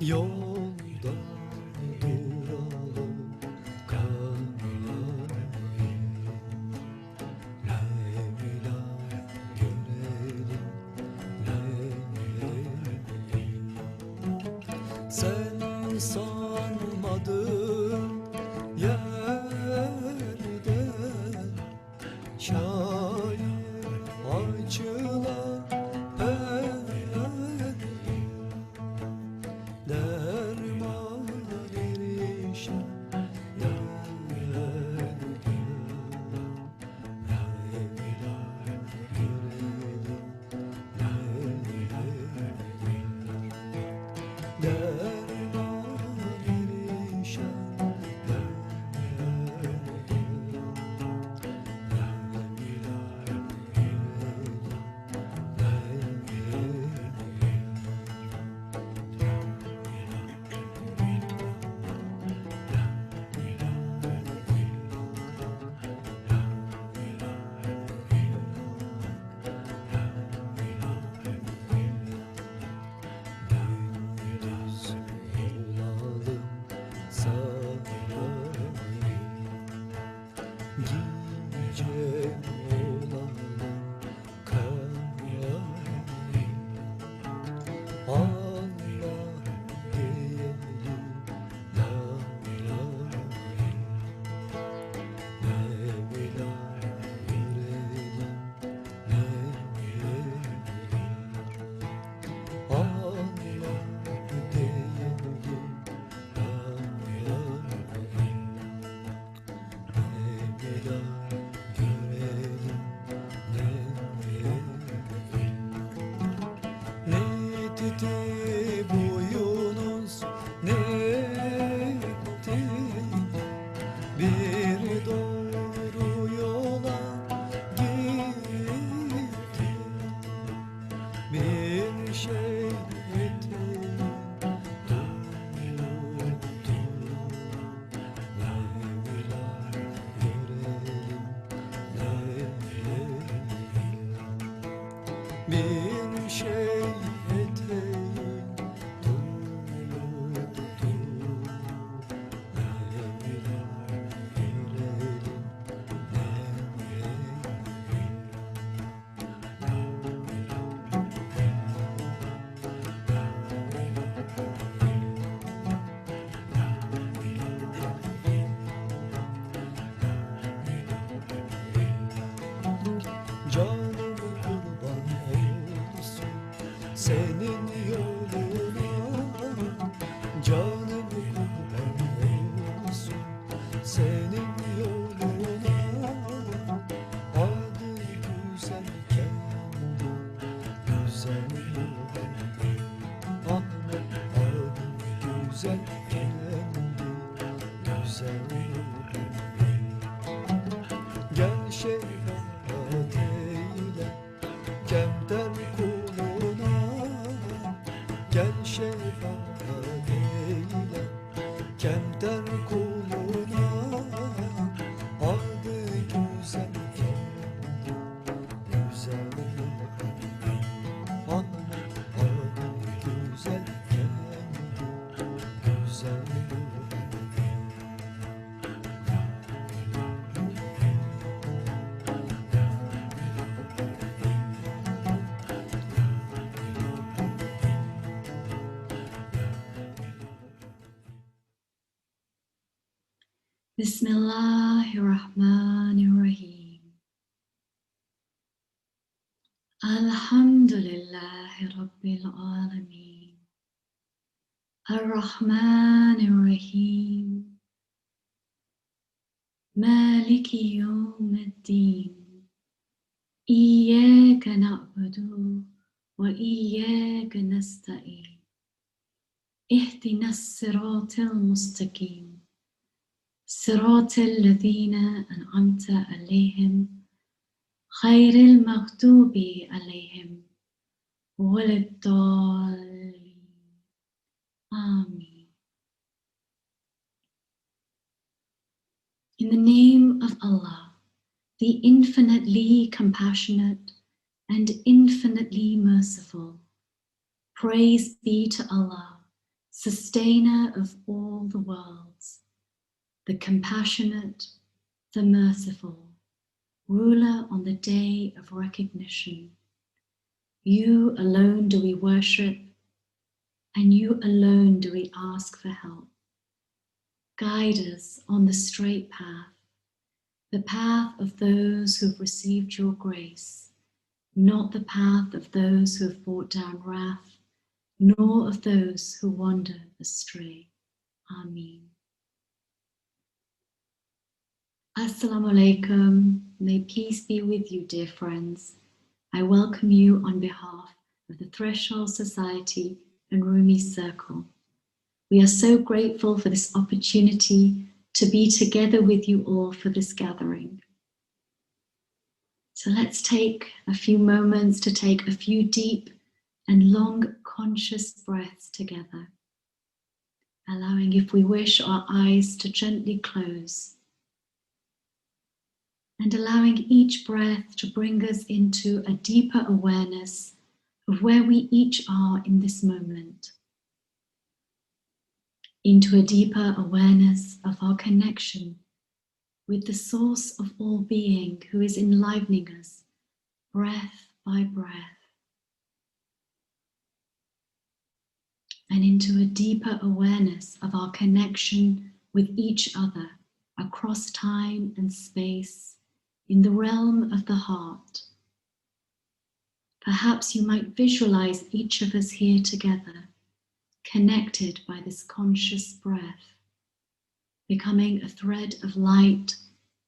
Yolda duralım kanayım, Leyla görelim, Leyla. Sen sanmadın yerden şayet açılan derman erişen boyunuz ne etti? Bir doğru yola gitti, bir şey etti, duyuldu. Leyla görelim, Leyla. Bir şey canım kurban olsun senin yoluna, canım kurban olsun senin yoluna. Adı güzelken güzel Ahmet, adı güzelken güzel. Gel şefaat eyle kemter kuluna, gel şefaat eyle kemter kuluna. Adı güzel güzel Ahmet, adı güzel güzel. Bismillahirrahmanirrahim. Alhamdulillahi Rabbil Alameen. Ar-Rahmanir-Rahim. Maliki Yawmiddin. İyyâke na'budu ve iyyâke nesta'in. İhdinas sıratal mustakim. Sıratal lezîne en'amte aleyhim. Ghayril mağdubi aleyhim. Veleddallin. Amen. In the name of Allah, the infinitely compassionate and infinitely merciful, praise be to Allah, sustainer of all the worlds, the compassionate, the merciful, ruler on the day of recognition. You alone do we worship, and you alone do we ask for help. Guide us on the straight path, the path of those who have received your grace, not the path of those who have brought down wrath, nor of those who wander astray. Ameen. Assalamu alaikum. May peace be with you, dear friends. I welcome you on behalf of the Threshold Society and Rumi Circle. We are so grateful for this opportunity to be together with you all for this gathering. So let's take a few moments to take a few deep and long conscious breaths together, allowing, if we wish, our eyes to gently close, and allowing each breath to bring us into a deeper awareness of where we each are in this moment, into a deeper awareness of our connection with the source of all being who is enlivening us breath by breath, and into a deeper awareness of our connection with each other across time and space in the realm of the heart. Perhaps you might visualize each of us here together, connected by this conscious breath, becoming a thread of light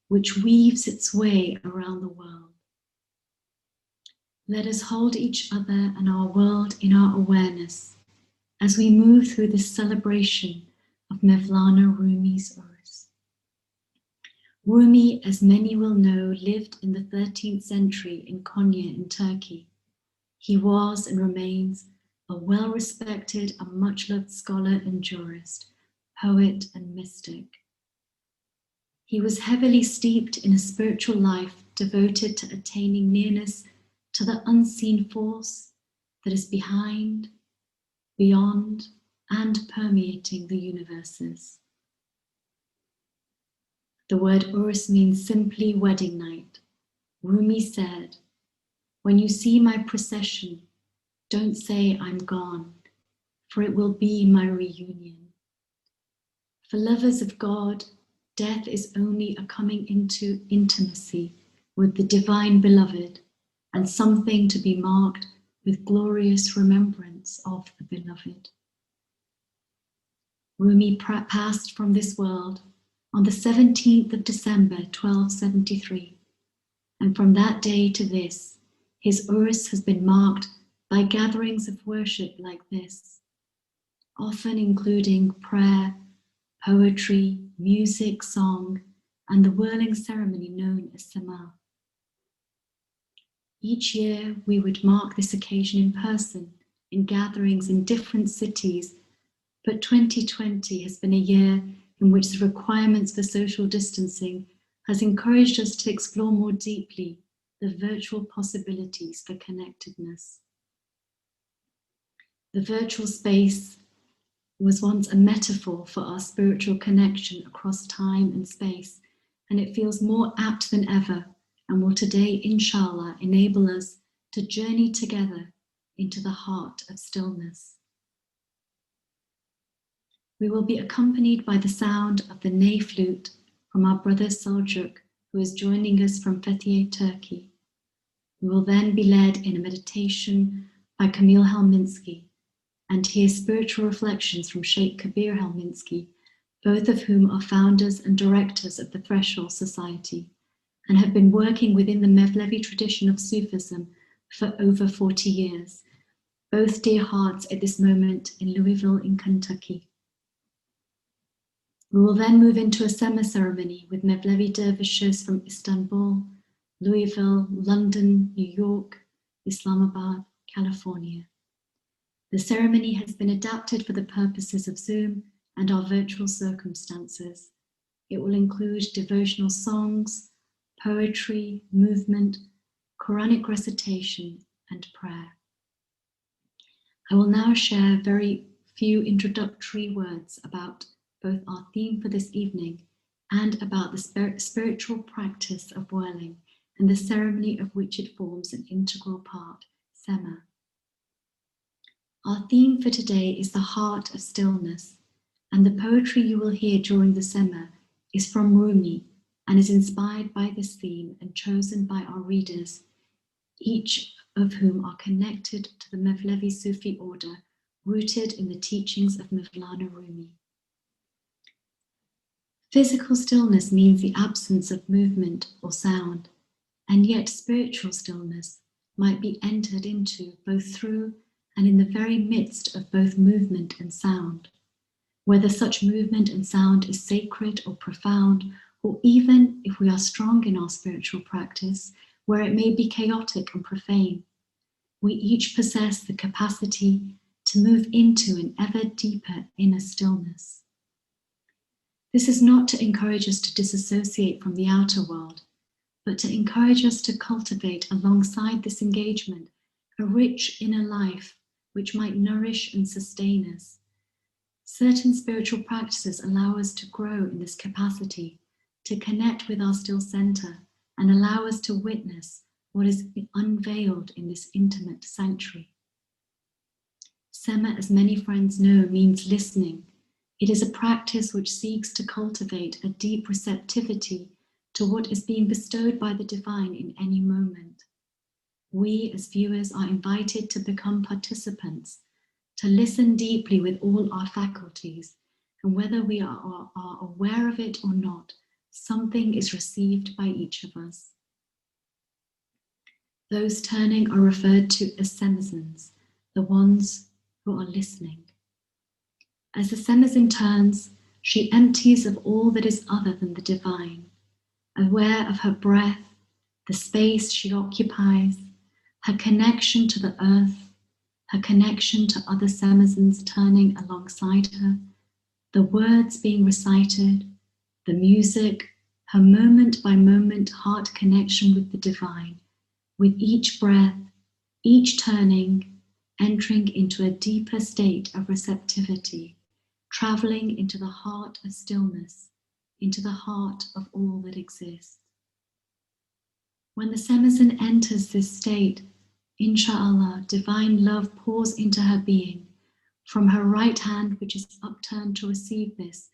which weaves its way around the world. Let us hold each other and our world in our awareness as we move through this celebration of Mevlana Rumi's Urus. Rumi, as many will know, lived in the 13th century in Konya in Turkey. He was and remains a well-respected and much-loved scholar and jurist, poet and mystic. He was heavily steeped in a spiritual life devoted to attaining nearness to the unseen force that is behind, beyond, and permeating the universes. The word Urus means simply wedding night. Rumi said, "When you see my procession, don't say I'm gone, for it will be my reunion." For lovers of God, death is only a coming into intimacy with the divine beloved, and something to be marked with glorious remembrance of the beloved. Rumi passed from this world on the 17th of December, 1273, and from that day to this, his Urus has been marked by gatherings of worship like this, often including prayer, poetry, music, song, and the whirling ceremony known as Sema. Each year, we would mark this occasion in person, in gatherings in different cities, but 2020 has been a year in which the requirements for social distancing has encouraged us to explore more deeply the virtual possibilities for connectedness. The virtual space was once a metaphor for our spiritual connection across time and space, and it feels more apt than ever, and will today, inshallah, enable us to journey together into the heart of stillness. We will be accompanied by the sound of the ney flute from our brother Selcuk, who is joining us from Fethiye, Turkey. We will then be led in a meditation by Camille Helminski and hear spiritual reflections from Shaikh Kabir Helminski, both of whom are founders and directors of the Threshold Society and have been working within the Mevlevi tradition of Sufism for over 40 years, both dear hearts at this moment in Louisville in Kentucky. We will then move into a Sema ceremony with Mevlevi dervishes from Istanbul, Louisville, London, New York, Islamabad, California. The ceremony has been adapted for the purposes of Zoom and our virtual circumstances. It will include devotional songs, poetry, movement, Quranic recitation, and prayer. I will now share very few introductory words about both our theme for this evening and about the spiritual practice of whirling and the ceremony of which it forms an integral part, Sema. Our theme for today is the Heart of Stillness, and the poetry you will hear during the Sema is from Rumi and is inspired by this theme and chosen by our readers, each of whom are connected to the Mevlevi Sufi order rooted in the teachings of Mevlana Rumi. Physical stillness means the absence of movement or sound, and yet spiritual stillness might be entered into both through and in the very midst of both movement and sound, whether such movement and sound is sacred or profound, or even if we are strong in our spiritual practice, where it may be chaotic and profane. We each possess the capacity to move into an ever deeper inner stillness. This is not to encourage us to disassociate from the outer world, but to encourage us to cultivate alongside this engagement a rich inner life which might nourish and sustain us. Certain spiritual practices allow us to grow in this capacity, to connect with our still center, and allow us to witness what is unveiled in this intimate sanctuary. Sema, as many friends know, means listening. It is a practice which seeks to cultivate a deep receptivity to what is being bestowed by the divine in any moment. We, as viewers, are invited to become participants, to listen deeply with all our faculties, and whether we are aware of it or not, something is received by each of us. Those turning are referred to as semazins, the ones who are listening. As the semazin turns, she empties of all that is other than the divine, aware of her breath, the space she occupies, her connection to the earth, her connection to other semazins turning alongside her, the words being recited, the music, her moment by moment heart connection with the divine, with each breath, each turning, entering into a deeper state of receptivity, traveling into the heart of stillness, into the heart of all that exists. When the semazin enters this state, inshallah, divine love pours into her being, from her right hand, which is upturned to receive this,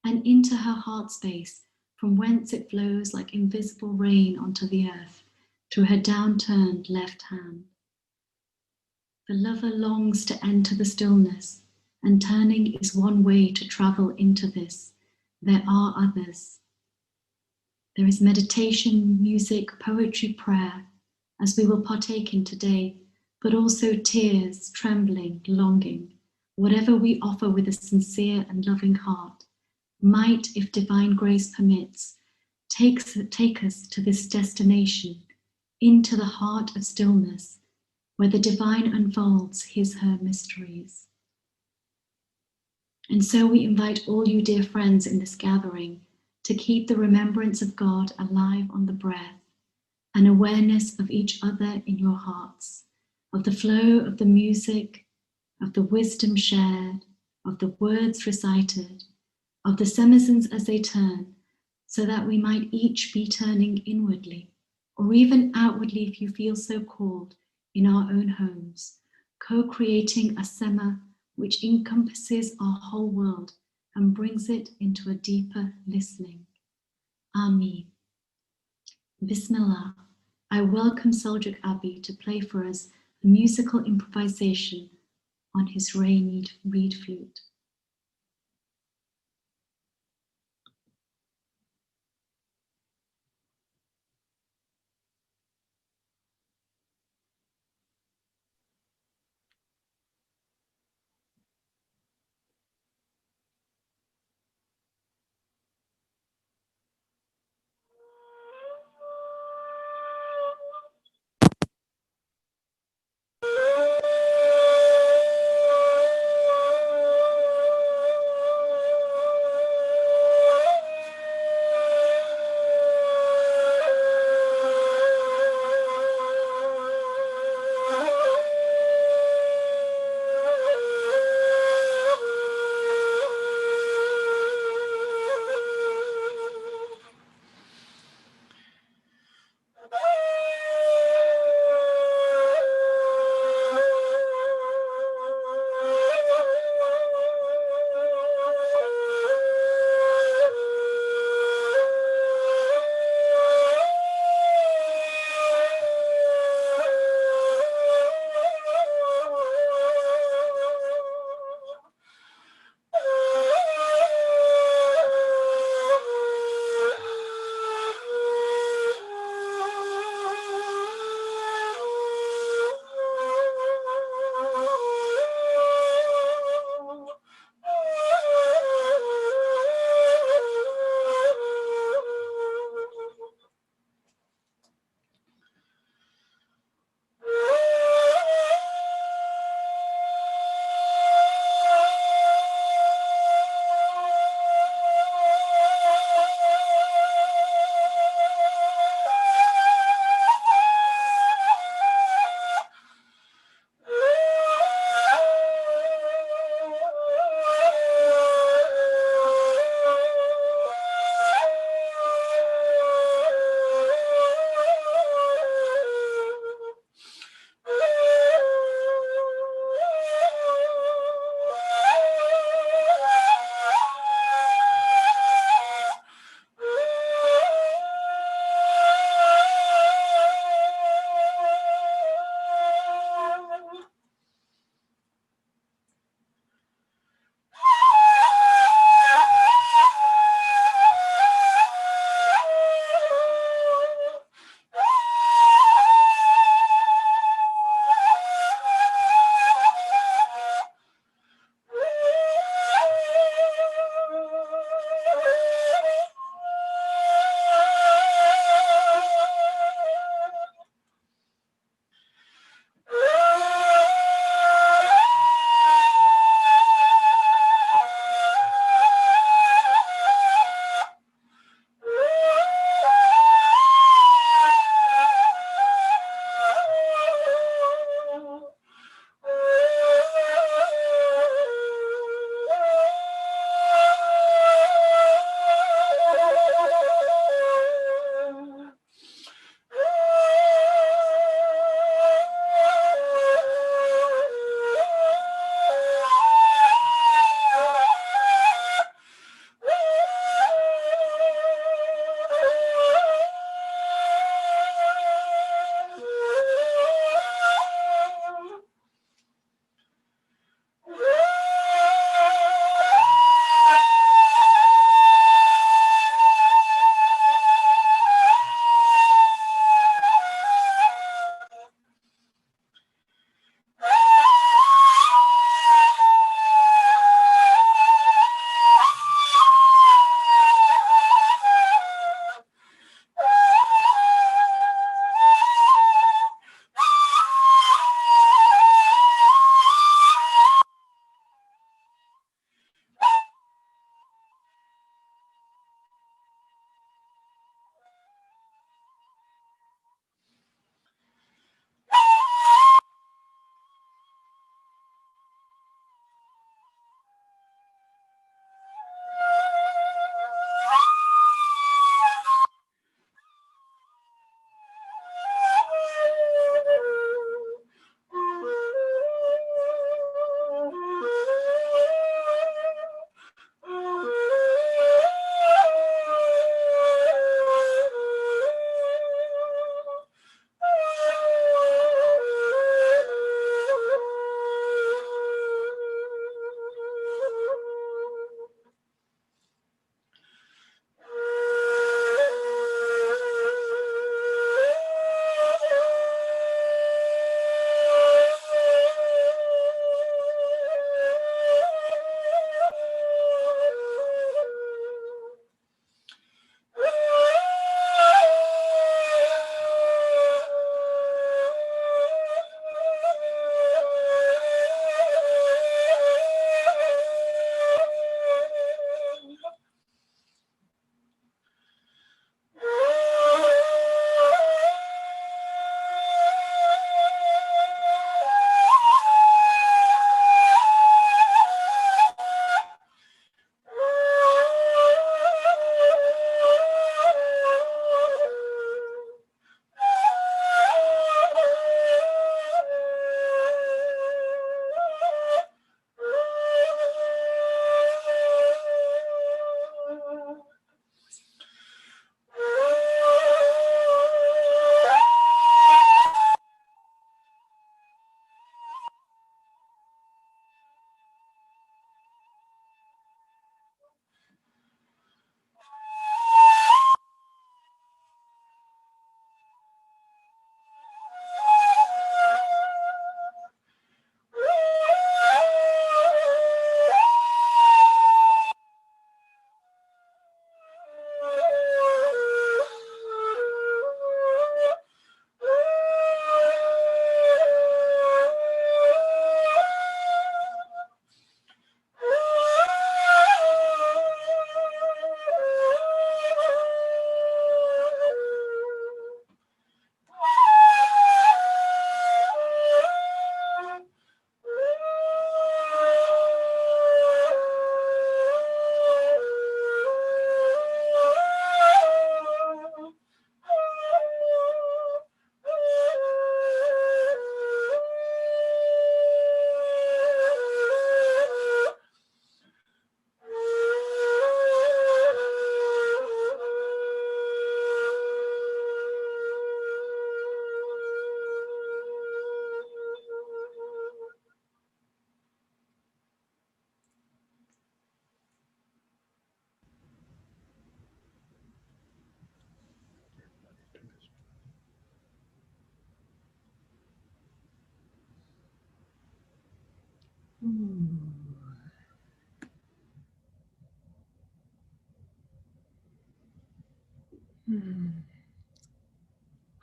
and into her heart space, from whence it flows like invisible rain onto the earth, through her downturned left hand. The lover longs to enter the stillness, and turning is one way to travel into this. There are others. There is meditation, music, poetry, prayer, as we will partake in today, but also tears, trembling, longing, whatever we offer with a sincere and loving heart, might, if divine grace permits, take us to this destination, into the heart of stillness, where the divine unfolds her mysteries. And so we invite all you dear friends in this gathering to keep the remembrance of God alive on the breath, an awareness of each other in your hearts, of the flow of the music, of the wisdom shared, of the words recited, of the semazins as they turn, so that we might each be turning inwardly, or even outwardly if you feel so called, in our own homes, co-creating a Sema which encompasses our whole world and brings it into a deeper listening. Ameen. Bismillah. I welcome Selcuk Abi to play for us a musical improvisation on his reed flute.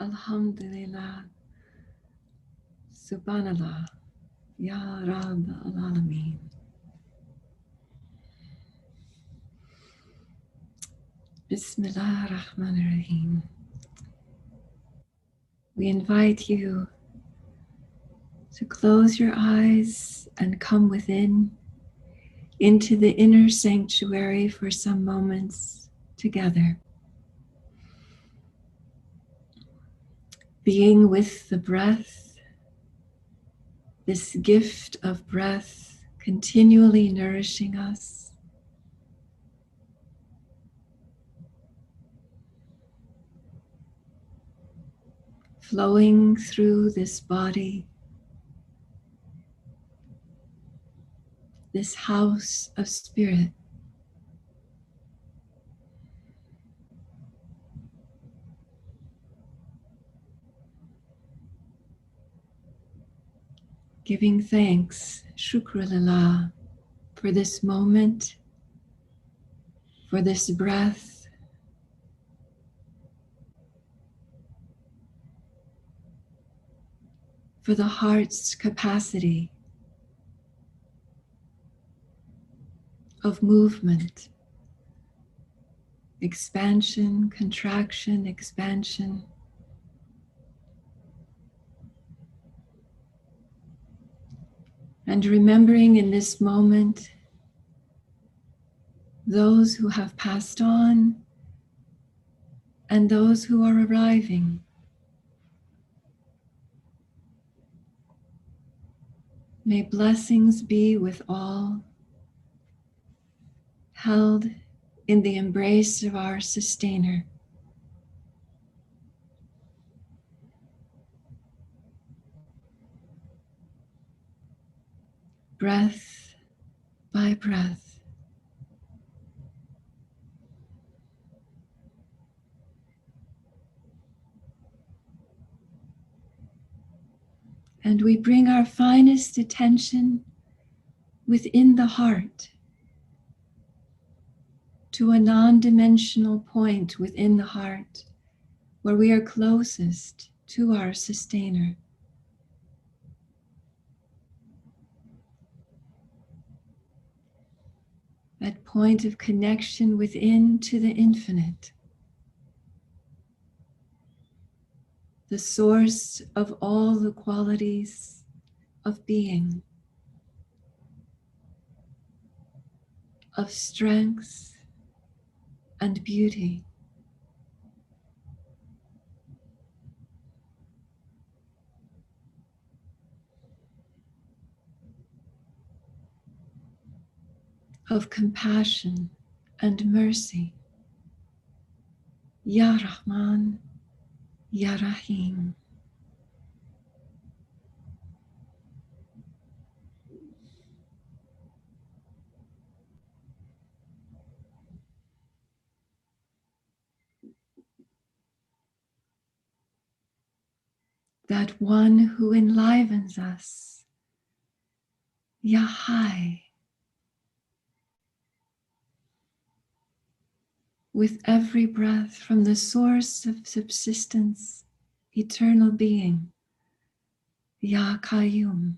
Alhamdulillah, Subhanallah, Ya Rab al-Alameen. Bismillah ar-Rahman ar-Rahim. We invite you to close your eyes and come within into the inner sanctuary for some moments together. Being with the breath, this gift of breath continually nourishing us. Flowing through this body, this house of spirit. Giving thanks, shukr lillah, for this moment, for this breath, for the heart's capacity of movement, expansion, contraction, expansion. And remembering in this moment those who have passed on and those who are arriving. May blessings be with all, held in the embrace of our sustainer. Breath by breath. And we bring our finest attention within the heart to a non-dimensional point within the heart where we are closest to our sustainer. That point of connection within to the infinite, the source of all the qualities of being, of strength and beauty. Of compassion and mercy. Ya Rahman, Ya Rahim. That one who enlivens us, Ya Hai. With every breath from the source of subsistence, eternal being, Ya Qayyum.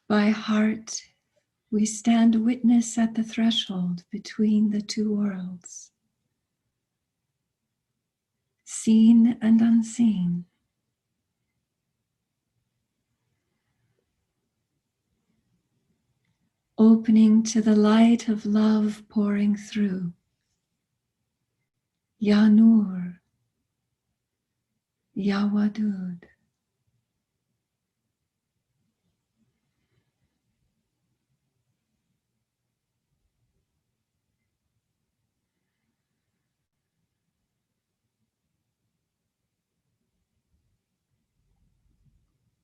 By heart, we stand witness at the threshold between the two worlds, seen and unseen. Opening to the light of love pouring through. Ya Nur, Ya Wadud.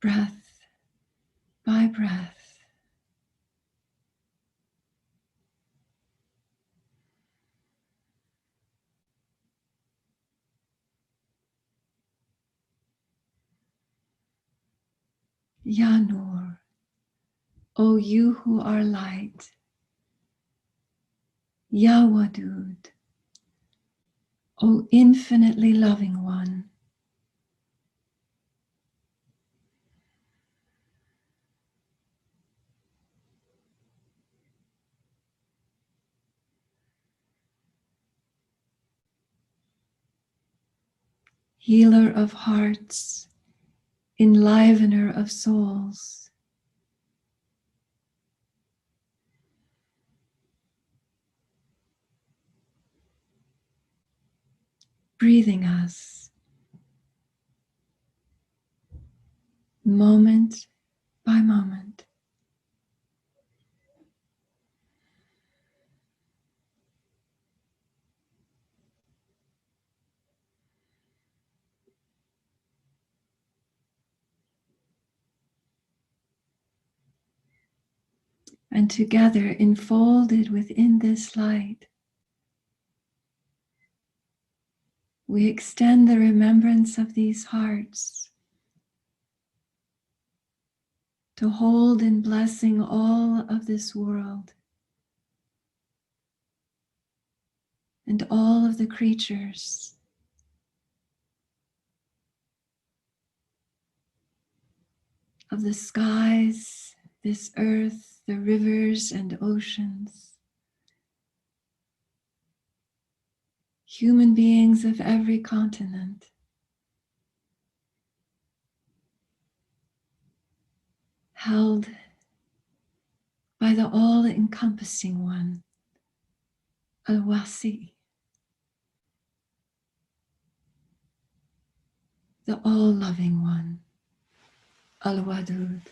Breath breath. Ya Nur, O you who are light. Ya Wadud, O infinitely loving one. Healer of hearts, enlivener of souls. Breathing us, moment by moment. And together, enfolded within this light, we extend the remembrance of these hearts to hold in blessing all of this world and all of the creatures, of the skies, this earth, the rivers and oceans, human beings of every continent, held by the all-encompassing one, Al-Wasi, the all-loving one, Al-Wadud.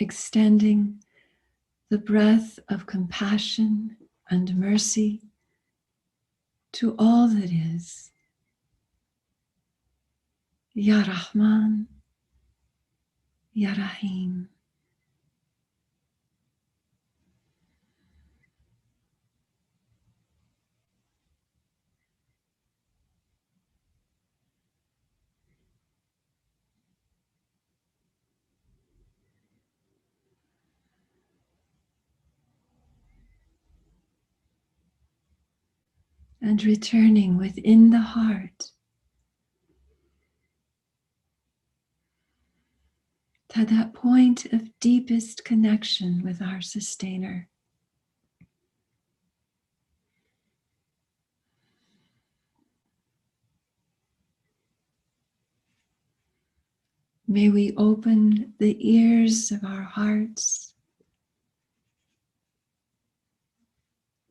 Extending the breath of compassion and mercy to all that is. Ya Rahman, Ya Rahim. And returning within the heart to that point of deepest connection with our sustainer. May we open the ears of our hearts,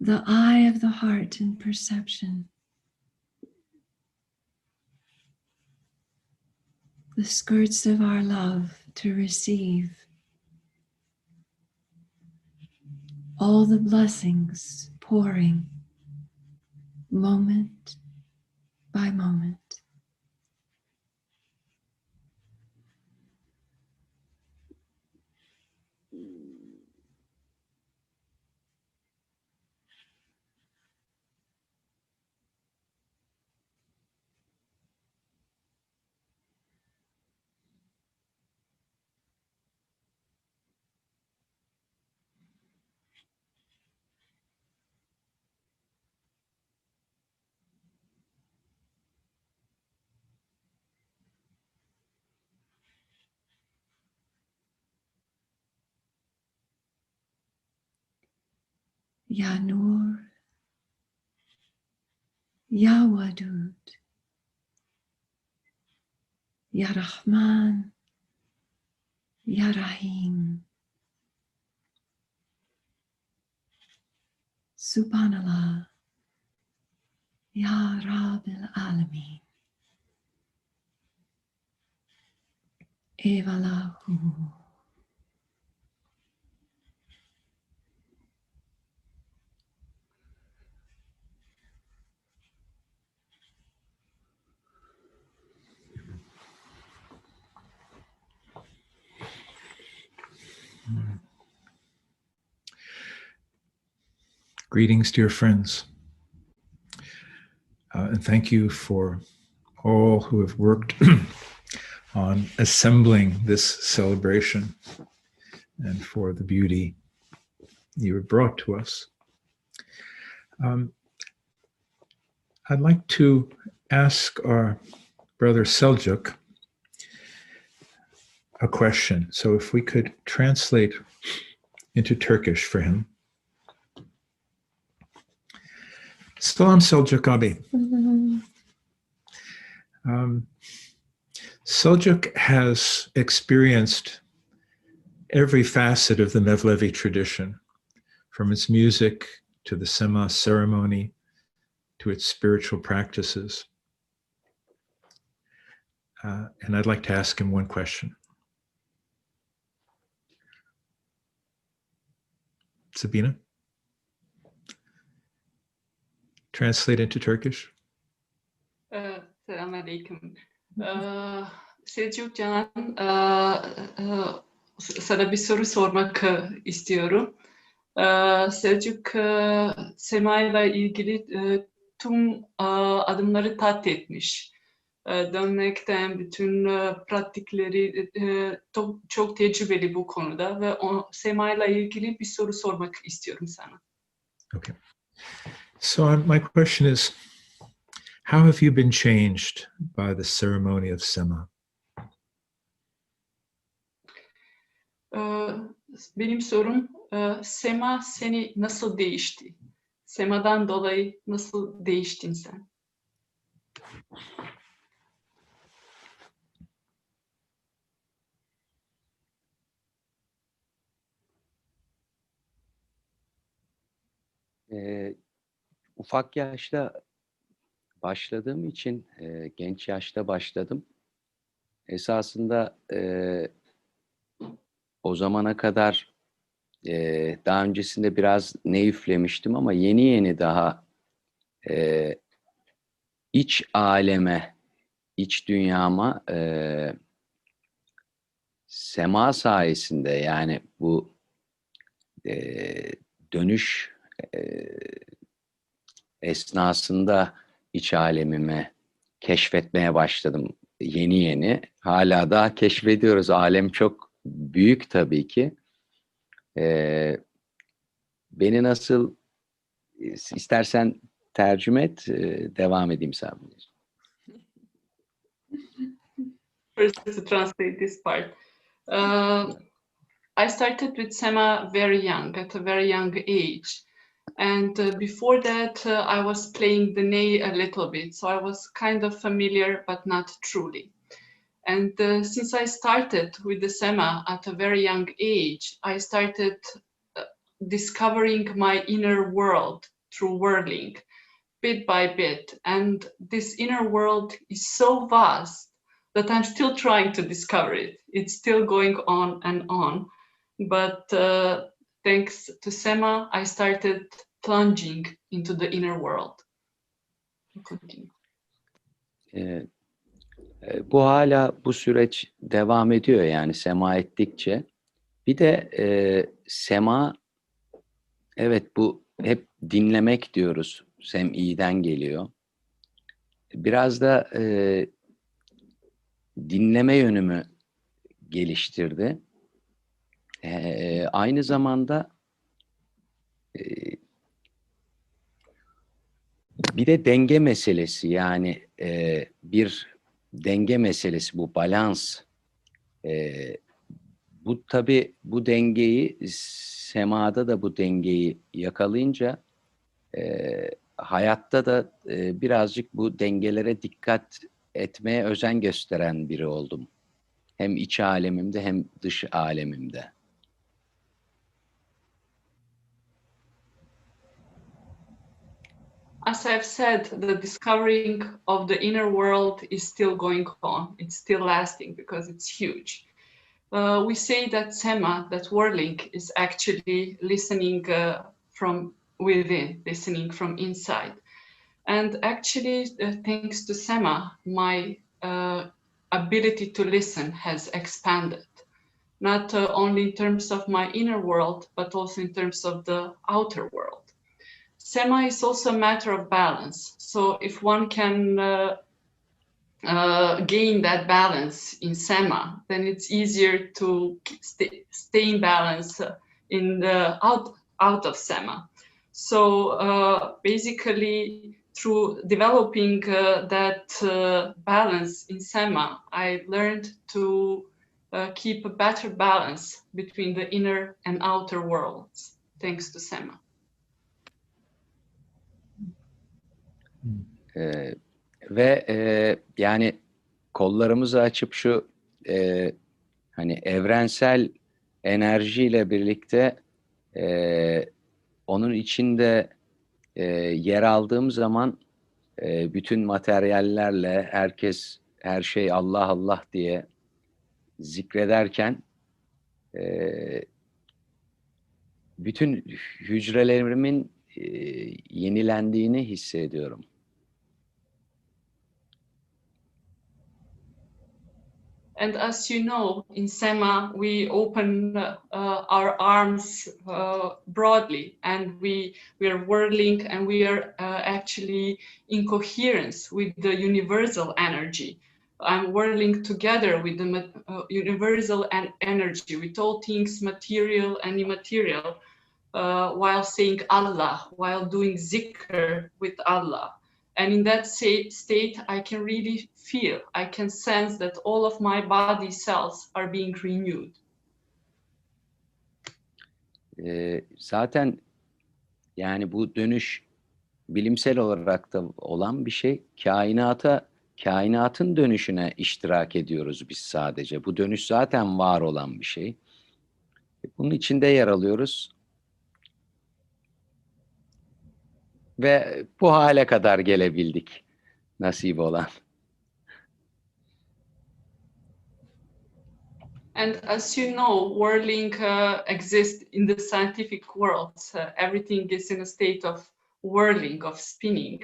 the eye of the heart in perception, the skirts of our love to receive all the blessings pouring moment by moment. Ya Nur, Ya Wadud, Ya Rahman, Ya Rahim. Subhanallah, Ya Rabbil Alameen. Eyvallah. Greetings, dear friends. And thank you for all who have worked on assembling this celebration and for the beauty you have brought to us. I'd like to ask our brother Selcuk a question. So if we could translate into Turkish for him. Salam Selcuk abi. Selcuk has experienced every facet of the Mevlevi tradition, from its music to the Sema ceremony to its spiritual practices. And I'd like to ask him one question. Sabina? Translate into Turkish. Selamünaleyküm. Selcuk Can, sana bir soru sormak istiyorum. Selcuk, Sema ile ilgili tüm adımları tat etmiş. Dönmekten bütün pratikleri çok tecrübeli bu konuda ve Sema ile ilgili bir soru sormak istiyorum sana. Okay. So my question is, how have you been changed by the ceremony of Sema? Benim sorum, Sema seni nasıl değişti? Sema'dan dolayı nasıl değiştin sen? Ufak yaşta başladığım için, genç yaşta başladım. Esasında o zamana kadar daha öncesinde biraz üflemiştim ama yeni daha iç aleme, iç dünyama Sema sayesinde, yani bu dönüş esnasında iç alemimi keşfetmeye başladım yeni. Hala daha keşfediyoruz. Alem çok büyük tabii ki. Beni nasıl, istersen tercüme et, devam edeyim sadece. First, to translate this part. I started with Sema very young, at a very young age. And before that, I was playing the ney a little bit. So I was kind of familiar, but not truly. And since I started with the Sema at a very young age, I started discovering my inner world through whirling, bit by bit. And this inner world is so vast that I'm still trying to discover it. It's still going on and on. But thanks to Sema, I started plunging into the inner world. Continue. Bu hala bu süreç devam ediyor, yani Sema ettikçe. Bir de Sema, evet, bu hep dinlemek diyoruz. Sem'iden geliyor. Biraz da dinleme yönümü geliştirdi. Aynı zamanda bir de denge meselesi, yani bir denge meselesi, bu balans. Bu tabii, bu dengeyi, Sema'da da bu dengeyi yakalayınca hayatta da birazcık bu dengelere dikkat etmeye özen gösteren biri oldum. Hem iç alemimde hem dış alemimde. As I've said, the discovering of the inner world is still going on. It's still lasting because it's huge. we say that Sema, that whirling, is actually listening from within, listening from inside. And actually, thanks to Sema, my ability to listen has expanded, not only in terms of my inner world, but also in terms of the outer world. Sema is also a matter of balance. So if one can gain that balance in Sema, then it's easier to stay in balance in the out of Sema. So basically, through developing that balance in Sema, I learned to keep a better balance between the inner and outer worlds, thanks to Sema. Ve yani kollarımızı açıp şu hani evrensel enerjiyle birlikte onun içinde yer aldığım zaman bütün materyallerle herkes her şey Allah Allah diye zikrederken bütün hücrelerimin yenilendiğini hissediyorum. And as you know, in Sema, we open our arms broadly, and we are whirling, and we are actually in coherence with the universal energy. I'm whirling together with the universal energy, with all things material and immaterial, while saying Allah, while doing zhikr with Allah. And in that state, I can really feel, I can sense that all of my body cells are being renewed. Zaten yani bu dönüş bilimsel olarak da olan bir şey. Kainatın dönüşüne iştirak ediyoruz biz sadece. Bu dönüş zaten var olan bir şey. Bunun içinde yer alıyoruz. Ve bu hale kadar gelebildik. Nasip olan. And as you know, whirling exists in the scientific world. Everything is in a state of whirling, of spinning.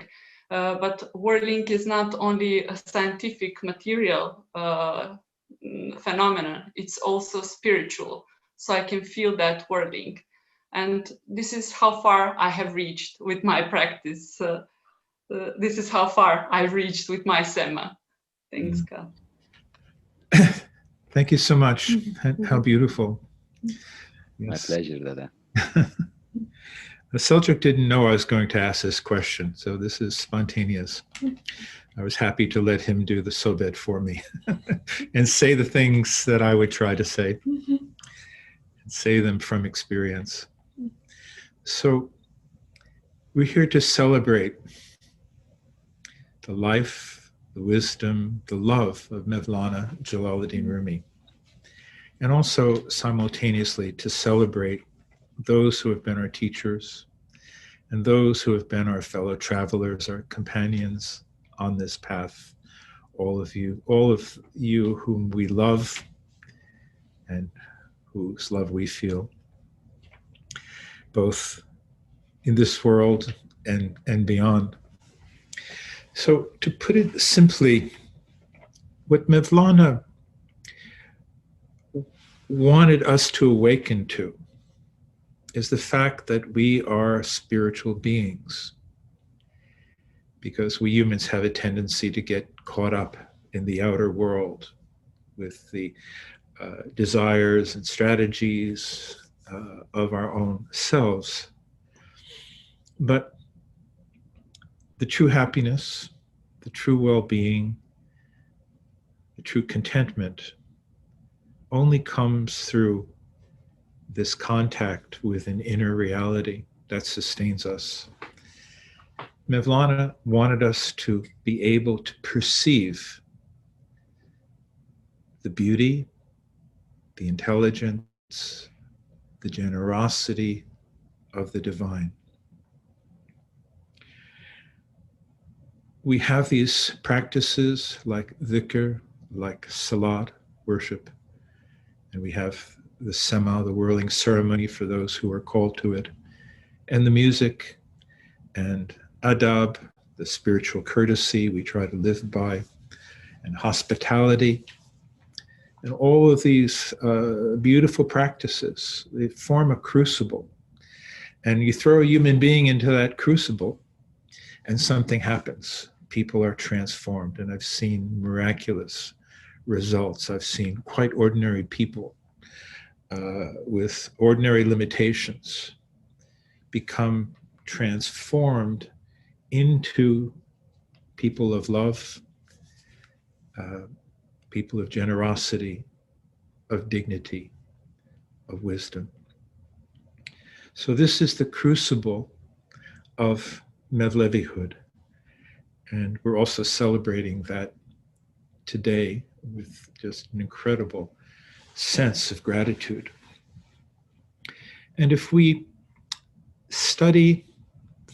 But whirling is not only a scientific material phenomenon, it's also spiritual. So I can feel that whirling. And this is how far I have reached with my practice. This is how far I've reached with my Sema. Thanks, God. Thank you so much. How beautiful. Yes. My pleasure, Dada. Selcuk didn't know I was going to ask this question, so this is spontaneous. I was happy to let him do the sobet for me and say the things that I would try to say, and say them from experience. So we're here to celebrate the life, the wisdom, the love of Mevlana Rumi, and also simultaneously to celebrate those who have been our teachers and those who have been our fellow travelers, our companions on this path, all of you whom we love and whose love we feel, both in this world and beyond. So to put it simply, what Mevlana wanted us to awaken to is the fact that we are spiritual beings, because we humans have a tendency to get caught up in the outer world with the desires and strategies of our own selves. But the true happiness, the true well-being, the true contentment only comes through this contact with an inner reality that sustains us. Mevlana wanted us to be able to perceive the beauty, the intelligence, the generosity of the divine. We have these practices like zhikr, like salat, worship, And we have the Sema, the whirling ceremony for those who are called to it, and the music, and adab, the spiritual courtesy we try to live by, and hospitality. And all of these beautiful practices, they form a crucible. And you throw a human being into that crucible, and something happens. People are transformed, and I've seen miraculous results. I've seen quite ordinary people with ordinary limitations become transformed into people of love, people of generosity, of dignity, of wisdom. So this is the crucible of Mevlevihood. And we're also celebrating that today with just an incredible sense of gratitude. And if we study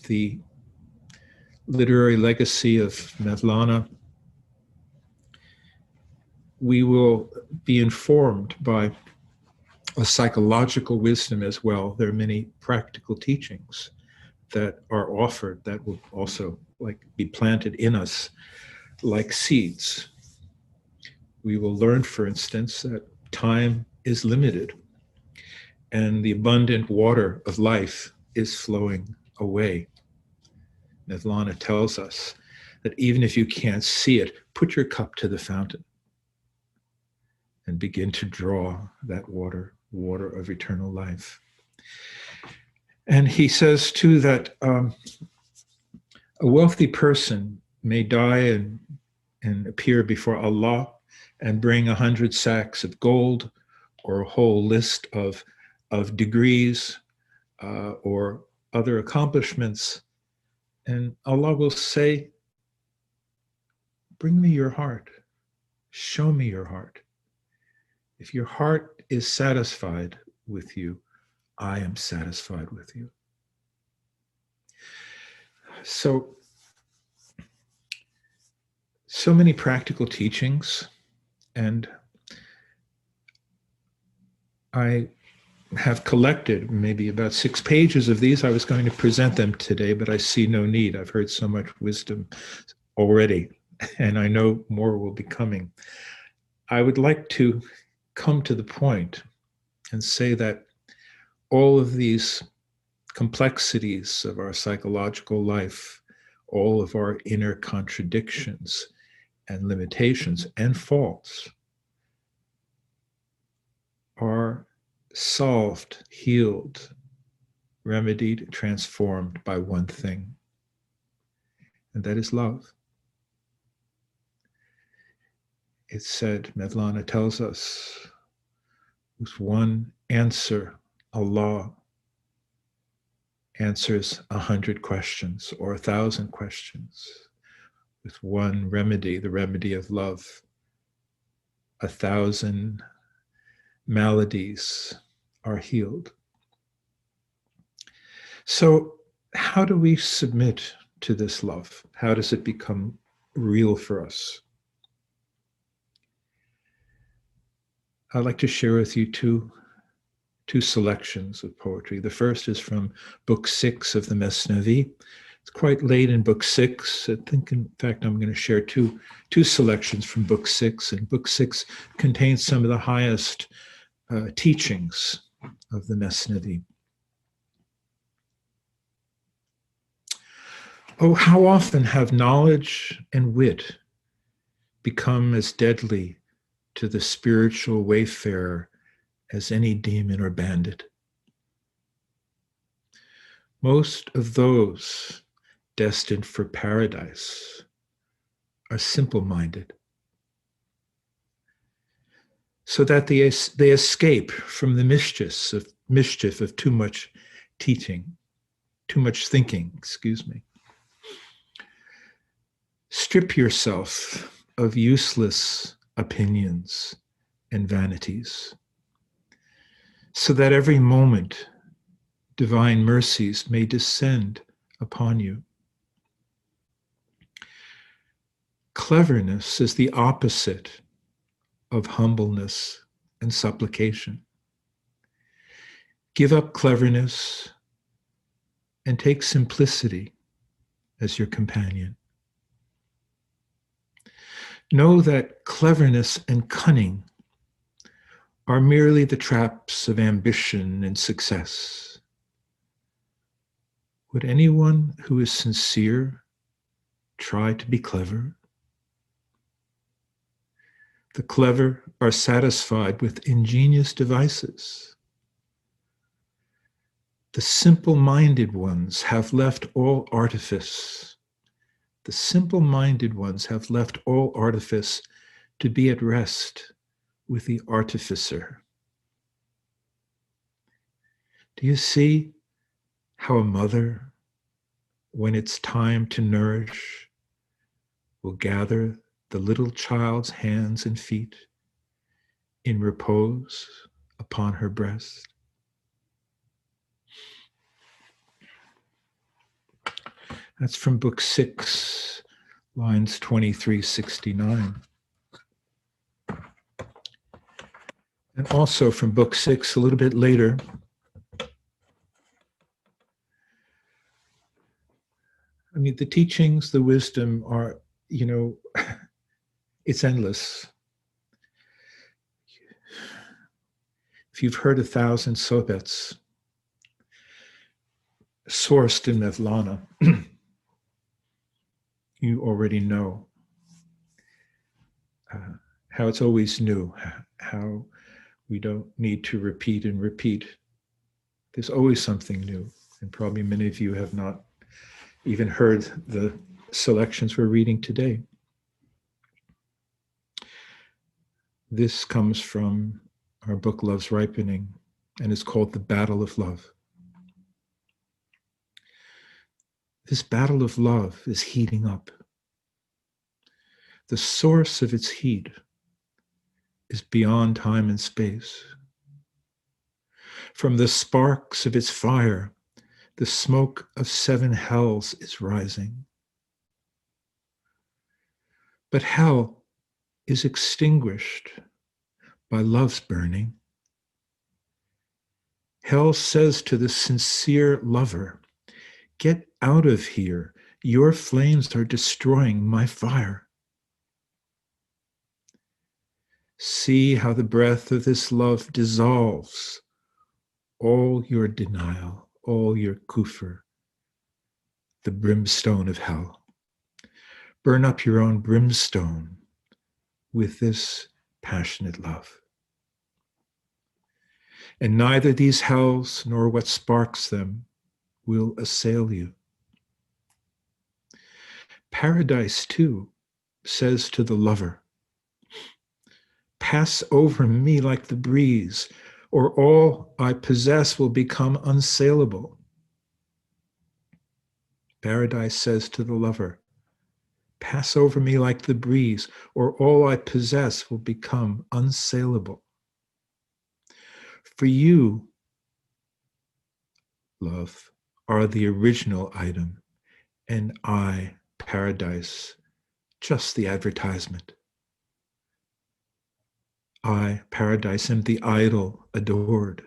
the literary legacy of Mevlana, we will be informed by a psychological wisdom as well. There are many practical teachings that are offered that will also be planted in us like seeds. We will learn, for instance, that time is limited and the abundant water of life is flowing away. Mevlana tells us that even if you can't see it, put your cup to the fountain and begin to draw that water of eternal life. And he says too that a wealthy person may die and appear before Allah and bring 100 sacks of gold or a whole list of degrees or other accomplishments. And Allah will say, bring me your heart. Show me your heart. If your heart is satisfied with you, I am satisfied with you. So many practical teachings, and I have collected maybe about 6 pages of these. I was going to present them today, but I see no need. I've heard so much wisdom already, and I know more will be coming. I would like to come to the point and say that all of these complexities of our psychological life, all of our inner contradictions and limitations and faults are solved, healed, remedied, transformed by one thing, and that is love. It's said, Mevlana tells us, with one answer, Allah answers 100 questions or 1,000 questions. With one remedy, the remedy of love, 1,000 maladies are healed. So how do we submit to this love? How does it become real for us? I'd like to share with you two selections of poetry. The first is from Book 6 of the Mesnevi. It's quite late in Book 6. I think, in fact, I'm going to share two selections from Book 6. And Book 6 contains some of the highest teachings of the Mesnevi. Oh, how often have knowledge and wit become as deadly to the spiritual wayfarer as any demon or bandit. Most of those destined for paradise are simple-minded, so that they escape from the mischief of too much thinking. Strip yourself of useless opinions and vanities, so that every moment divine mercies may descend upon you. Cleverness is the opposite of humbleness and supplication. Give up cleverness and take simplicity as your companion. Know that cleverness and cunning are merely the traps of ambition and success. Would anyone who is sincere try to be clever? The clever are satisfied with ingenious devices. The simple-minded ones have left all artifice. The simple-minded ones have left all artifice to be at rest with the artificer. Do you see how a mother, when it's time to nourish, will gather the little child's hands and feet in repose upon her breast? That's from book 6, lines 23-69. And also from book 6, a little bit later, I mean, the teachings, the wisdom are, it's endless. If you've heard 1,000 sobets sourced in Mevlana, you already know how it's always new, how we don't need to repeat and repeat. There's always something new. And probably many of you have not even heard the selections we're reading today. This comes from our book, Love's Ripening, and it's called The Battle of Love. This battle of love is heating up. The source of its heat is beyond time and space. From the sparks of its fire, the smoke of 7 hells is rising. But hell is extinguished by love's burning. Hell says to the sincere lover, "Get out of here. Your flames are destroying my fire." See how the breath of this love dissolves all your denial, all your kufr, the brimstone of hell. Burn up your own brimstone with this passionate love. And neither these hells nor what sparks them will assail you. Paradise, too, says to the lover, "Pass over me like the breeze, or all I possess will become unsaleable." Paradise says to the lover, "Pass over me like the breeze, or all I possess will become unsaleable." For you, love, are the original item, and I, paradise, just the advertisement. I, paradise, am the idol adored,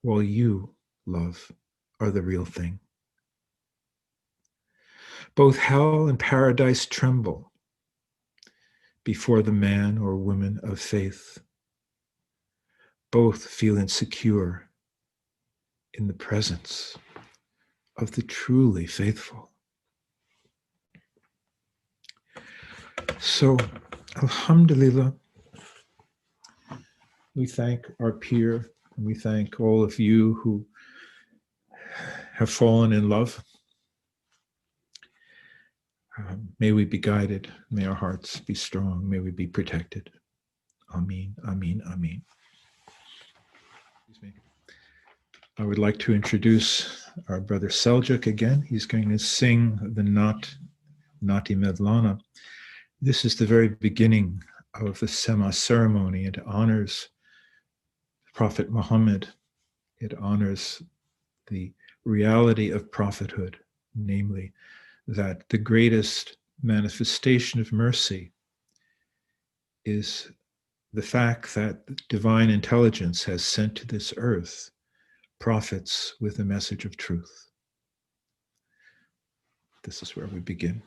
while you, love, are the real thing. Both hell and paradise tremble before the man or woman of faith. Both feel insecure in the presence of the truly faithful. So, alhamdulillah, we thank our peer, and we thank all of you who have fallen in love. May we be guided. May our hearts be strong. May we be protected. Ameen, ameen, ameen. Excuse me. I would like to introduce our brother Selcuk again. He's going to sing the Nati Mevlana. This is the very beginning of the Sema ceremony. It honors Prophet Muhammad. It honors the reality of prophethood, namely that the greatest manifestation of mercy is the fact that divine intelligence has sent to this earth prophets with the message of truth. This is where we begin.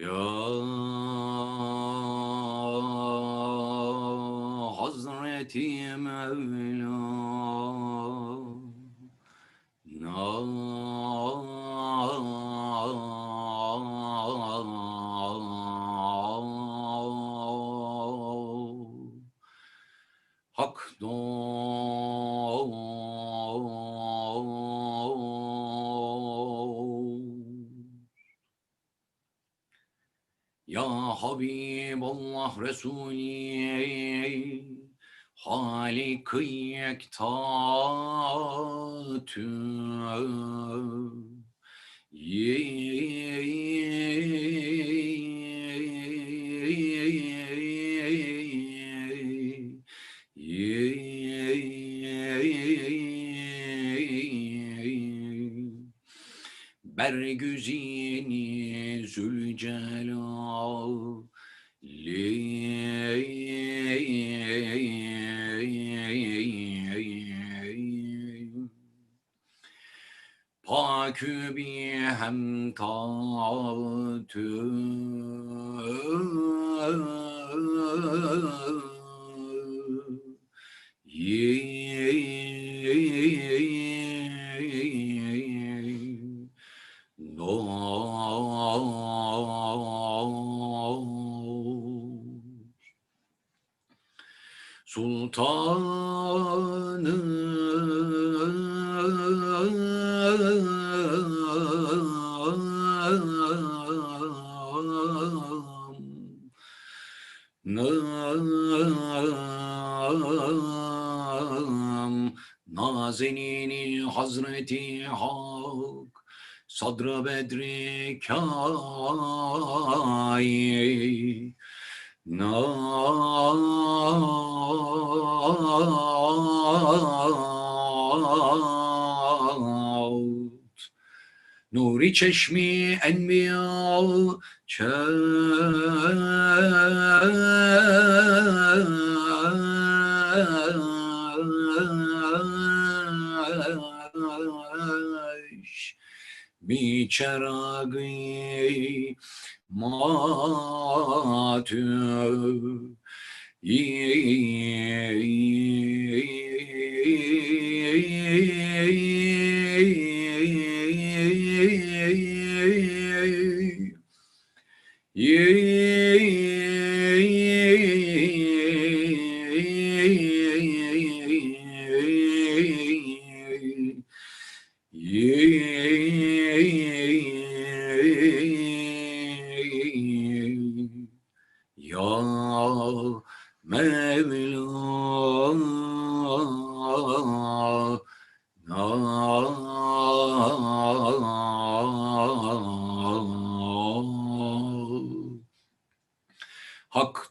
Ya Hazreti Mevlana Hak Ya Habiballah Resulü Halik-ı yektatü Bergüzini Zülcelal Pakü bi hemtatü Nazenini Hazreti Hak Sadr-ı Bedri Kâi Nuri çeşmi enbiya bi çeragı matü Ya Mevlana Hak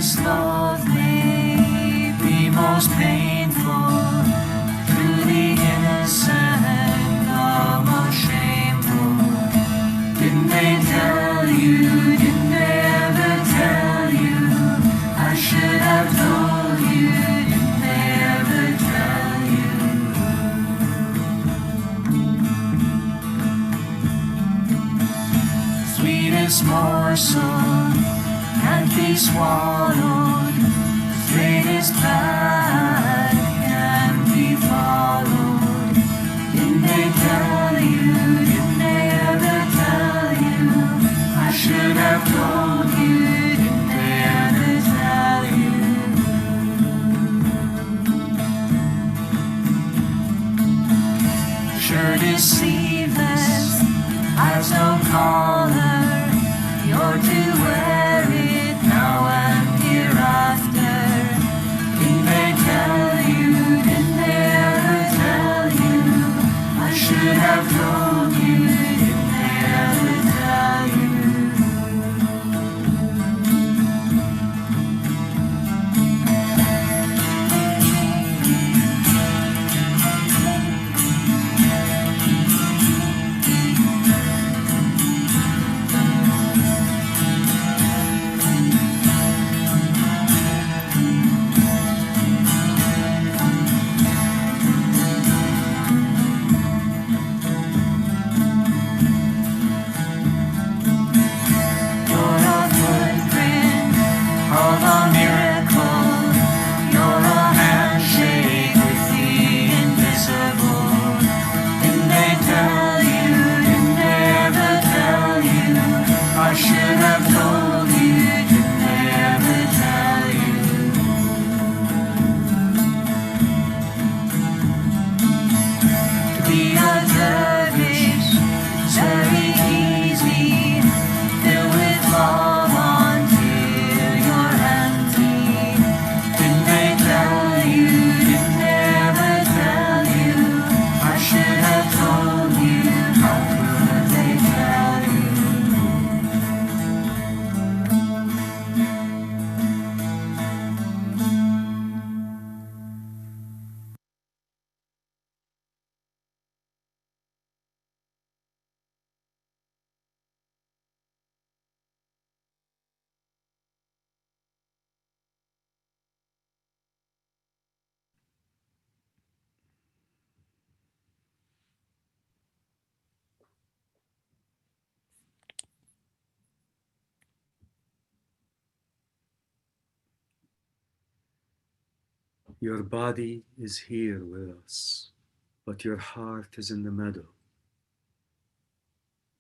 this love may be most painful, truly innocent, no more shameful. Didn't they tell you, didn't they ever tell you, I should have told you, didn't they ever tell you? Sweetest morsel can't be swallowed, straightest path can't be followed. Didn't they tell you, didn't they ever tell you, I should have told you, didn't they ever tell you? Shirt is sleeveless, has no collar, you're to wear it now and hereafter. Didn't they tell you, didn't they ever tell you, I should have told you, didn't they ever tell you? I should have told you, didn't they ever tell you? To be a dervish is very easy, filled with love until you're empty. Didn't they tell you, didn't they ever tell you, I should have told you, how could they tell you? Your body is here with us, but your heart is in the meadow.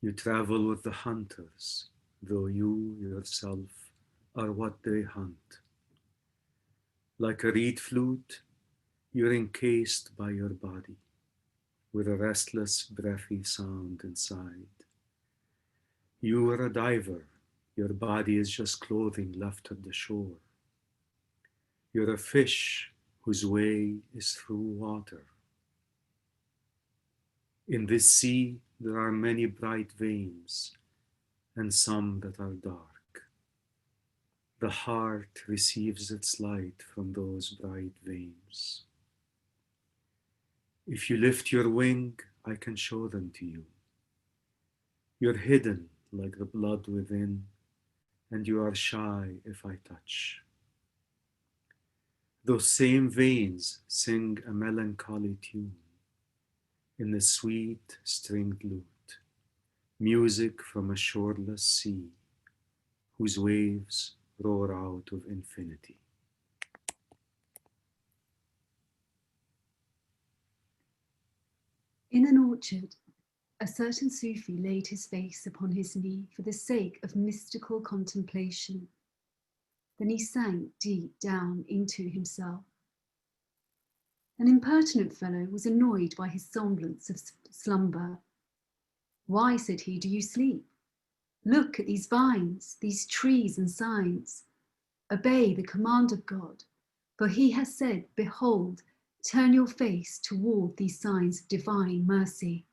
You travel with the hunters, though you yourself are what they hunt. Like a reed flute, you're encased by your body, with a restless, breathy sound inside. You are a diver, your body is just clothing left at the shore. You're a fish whose way is through water. In this sea, there are many bright veins, and some that are dark. The heart receives its light from those bright veins. If you lift your wing, I can show them to you. You're hidden like the blood within, and you are shy if I touch. Those same veins sing a melancholy tune in the sweet stringed lute, music from a shoreless sea, whose waves roar out of infinity. In an orchard, a certain Sufi laid his face upon his knee for the sake of mystical contemplation. Then he sank deep down into himself. An impertinent fellow was annoyed by his semblance of slumber. "Why," said he, "do you sleep? Look at these vines, these trees and signs. Obey the command of God, for he has said, behold, turn your face toward these signs of divine mercy."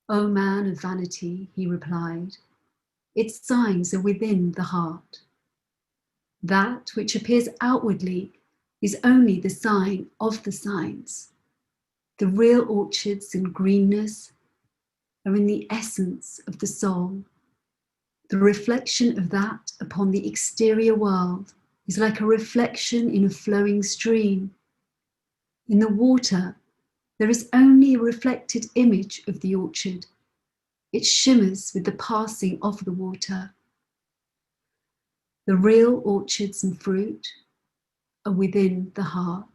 "O man of vanity," he replied, "its signs are within the heart. That which appears outwardly is only the sign of the signs. The real orchards and greenness are in the essence of the soul. The reflection of that upon the exterior world is like a reflection in a flowing stream. In the water, there is only a reflected image of the orchard. It shimmers with the passing of the water. The real orchards and fruit are within the heart.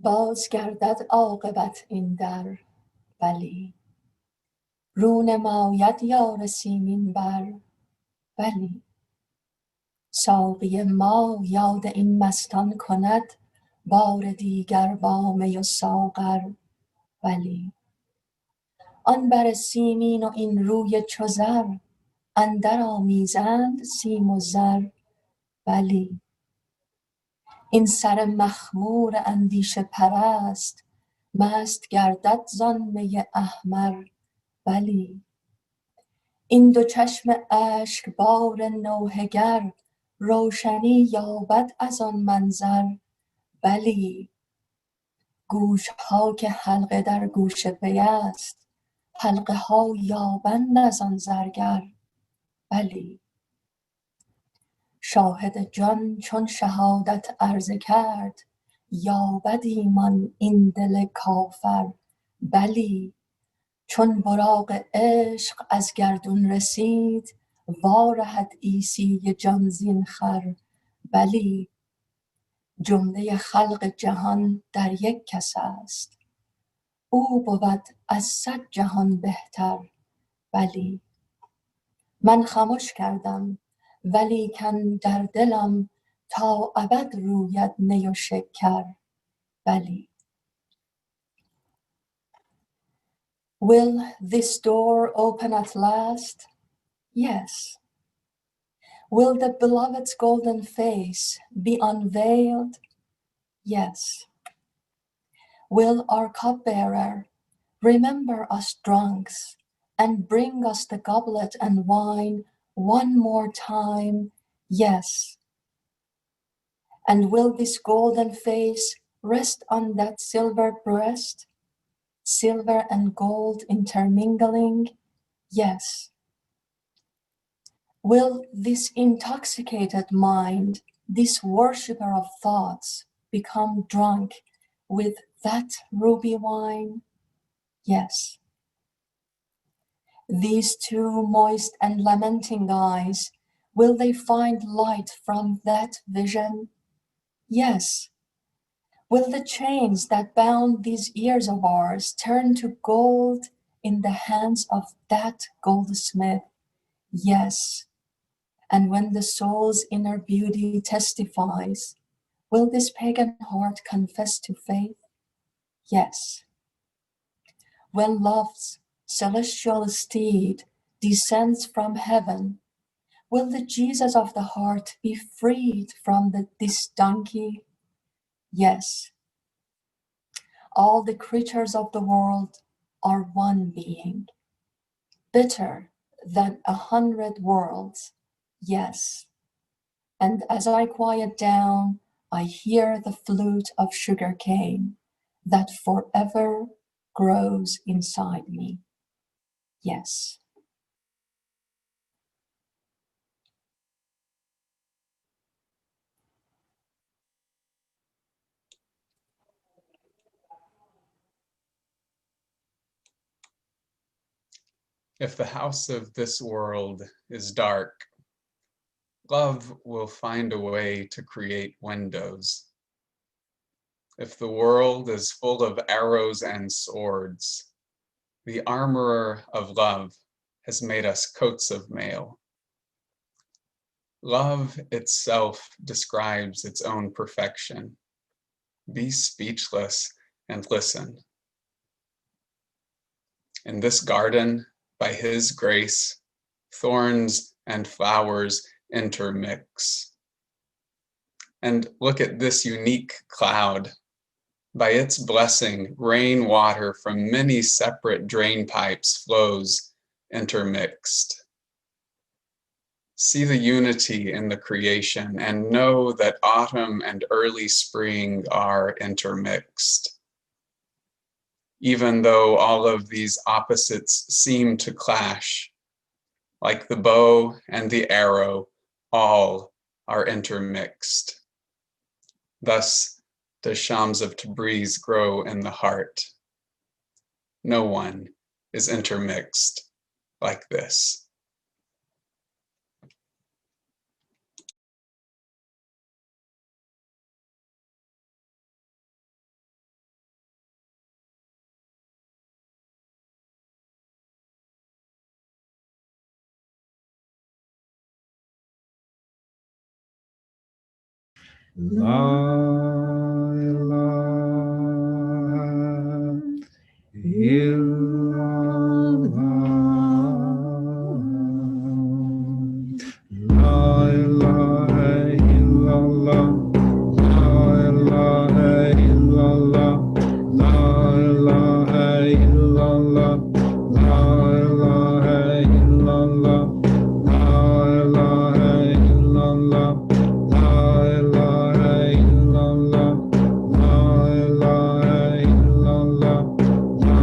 باز گردد عاقبت این در بلی رو نماید یار سیمین بر بلی ساقی ما یاد این مستان کند بار دیگر با می و ساغر بلی آن بر سیمین و این روی چو زر اندر آمیزند سیم و زر بلی این سر مخمور اندیشه پرست مست گردد زان می احمر بلی این دو چشم اشکبار نوحه گر روشنی یابد از آن منظر بلی گوش ها که حلقه در گوش پی است حلقه ها یابند از آن زرگر بلی شاهد جان چون شهادت عرضه کرد یابد ایمان این دل کافر بلی چون براق عشق از گردون رسید وارهد عیسی جان زین خر بلی جمله خلق جهان در یک کس است او بود از 100 جهان بهتر بلی من خمش کردم ولیکن در دلم تا ابد روید نی و شکر بلی Will this door open at last? Yes. Will the beloved's golden face be unveiled? Yes. Will our cupbearer remember us drunks and bring us the goblet and wine one more time? Yes. And will this golden face rest on that silver breast? Silver and gold intermingling? Yes. Will this intoxicated mind, this worshipper of thoughts, become drunk with that ruby wine? Yes. These two moist and lamenting eyes, will they find light from that vision? Yes. Will the chains that bound these ears of ours turn to gold in the hands of that goldsmith? Yes. And when the soul's inner beauty testifies, will this pagan heart confess to faith? Yes. When love's celestial steed descends from heaven, will the Jesus of the heart be freed from this donkey? Yes. All the creatures of the world are one being, bitter than 100 worlds, yes. And as I quiet down, I hear the flute of sugar cane that forever grows inside me. Yes. If the house of this world is dark, love will find a way to create windows. If the world is full of arrows and swords, the armorer of love has made us coats of mail. Love itself describes its own perfection. Be speechless and listen. In this garden, by his grace, thorns and flowers intermix. And look at this unique cloud. By its blessing, rainwater from many separate drain pipes flows intermixed. See the unity in the creation and know that autumn and early spring are intermixed. Even though all of these opposites seem to clash, like the bow and the arrow, all are intermixed. Thus does Shams of Tabriz grow in the heart. No one is intermixed like this. La ilaha illallah. La ilaha illallah. La ilaha illallah. La ilaha illallah. La ilaha illallah. La ilaha illallah. La ilaha illallah. La ilaha illallah. La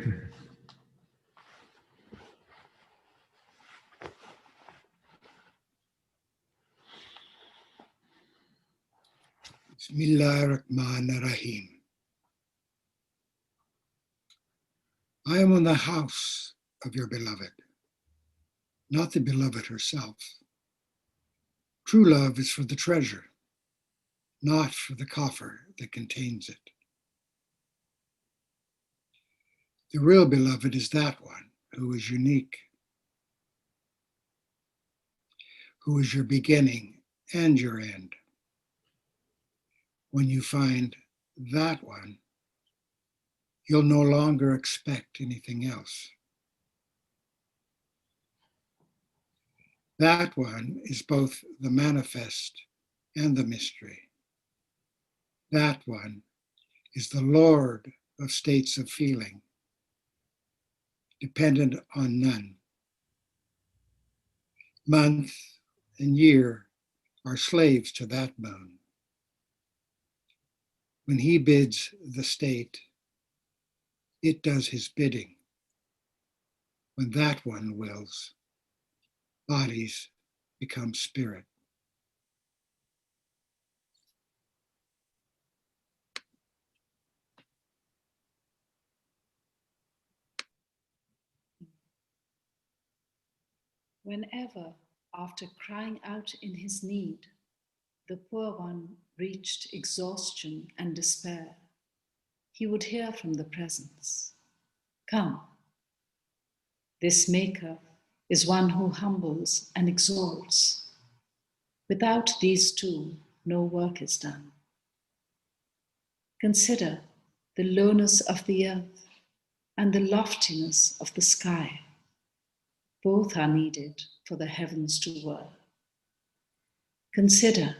Bismillahirrahmanirrahim. I am in the house of your beloved, not the beloved herself. True love is for the treasure, not for the coffer that contains it. The real beloved is that one who is unique, who is your beginning and your end. When you find that one, you'll no longer expect anything else. That one is both the manifest and the mystery. That one is the Lord of states of feeling, dependent on none. Month and year are slaves to that moon. When he bids the state, it does his bidding. When that one wills, bodies become spirit. Whenever, after crying out in his need, the poor one reached exhaustion and despair, he would hear from the presence, "Come." This maker is one who humbles and exalts. Without these two, no work is done. Consider the lowness of the earth and the loftiness of the sky. Both are needed for the heavens to whirl. Consider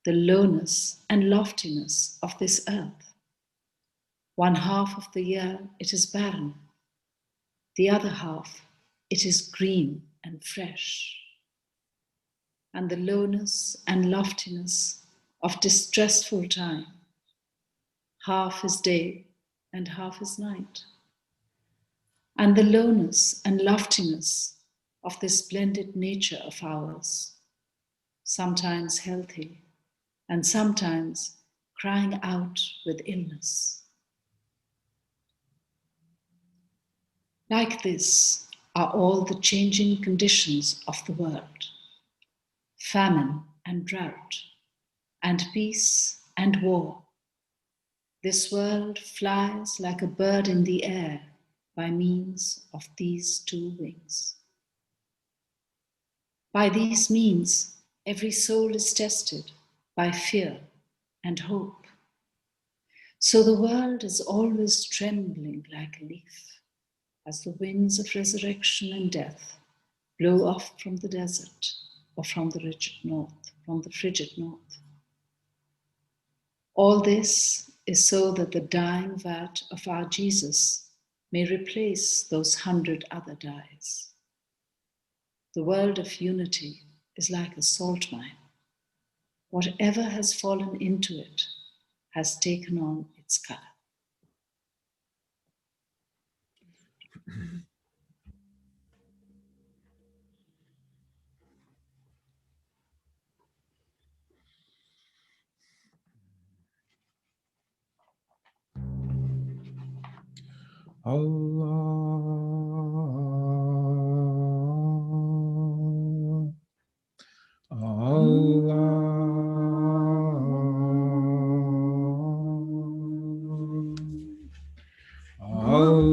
the lowness and loftiness of this earth. 1/2 of the year it is barren. The other half it is green and fresh. And the lowness and loftiness of distressful time. Half is day and half is night. And the lowness and loftiness of this blended nature of ours, sometimes healthy and sometimes crying out with illness. Like this are all the changing conditions of the world: famine and drought, and peace and war. This world flies like a bird in the air by means of these two wings. By these means, every soul is tested by fear and hope. So the world is always trembling like a leaf as the winds of resurrection and death blow off from the desert or from the frigid north. All this is so that the dying vat of our Jesus may replace those 100 other dyes. The world of unity is like a salt mine. Whatever has fallen into it has taken on its color. Allah, Allah, Allah, Allah,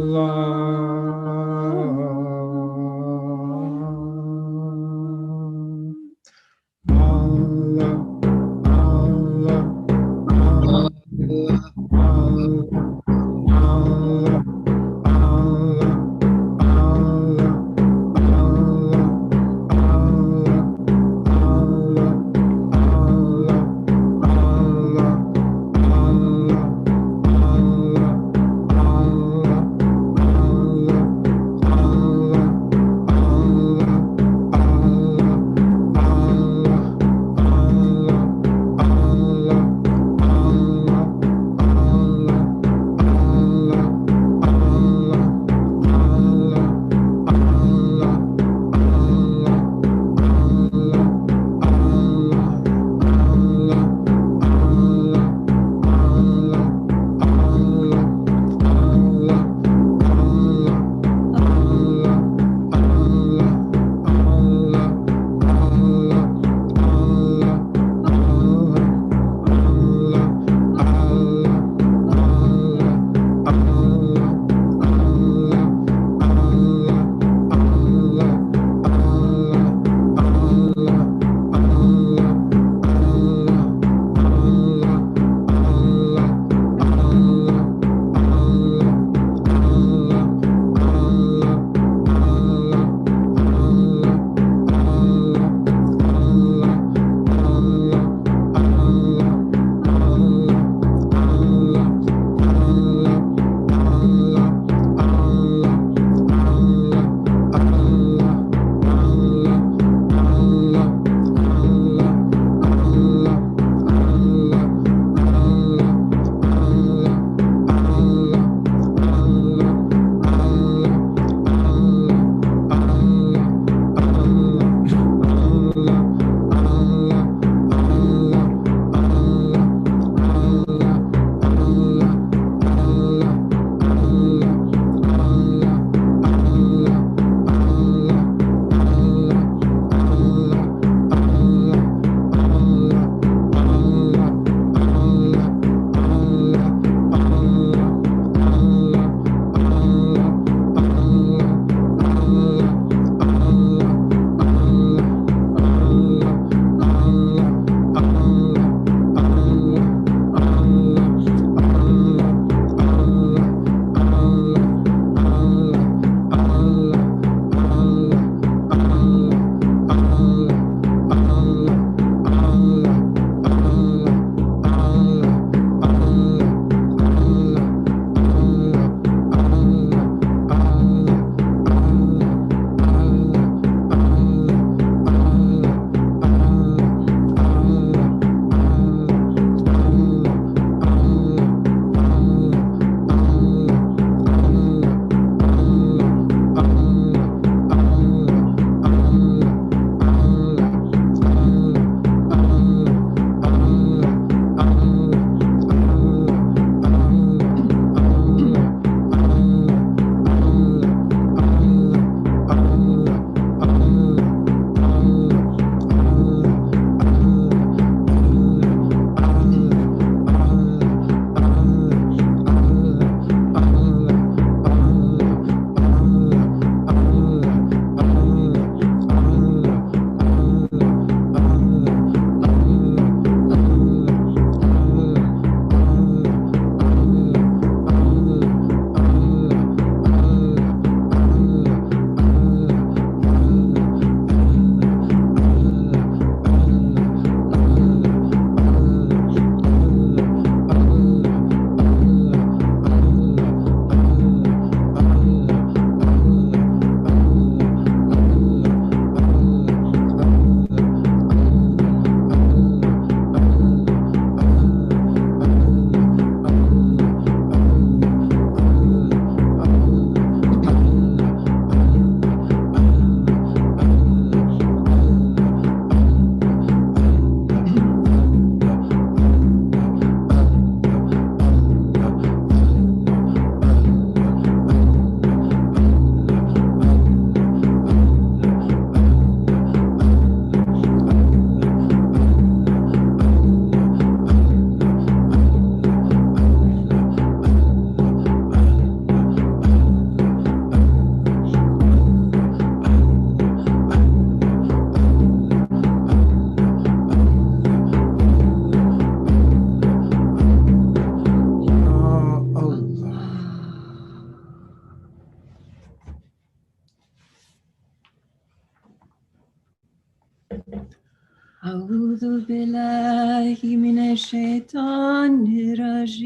A'udhu billahi minash shaitanir rajim.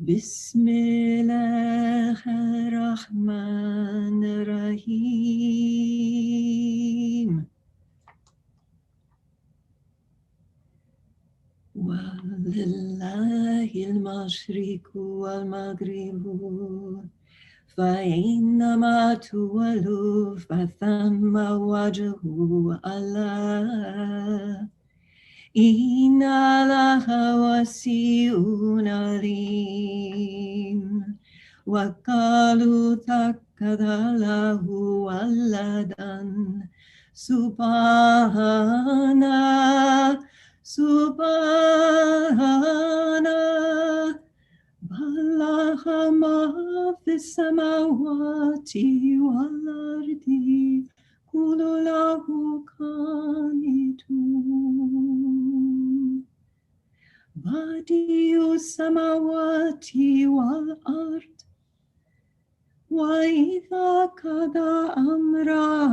Bismillahirrahmanirrahim. Walillahi al-mashriqu wal-maghribu. فإنما تولوا فثم وجه الله إن الله واسع عليم وقالوا اتخذ له ولدا سبحانه بلغ ما في السماوات والأرض كل له قانتون بديع السماوات والأرض وإذا قضى أمرا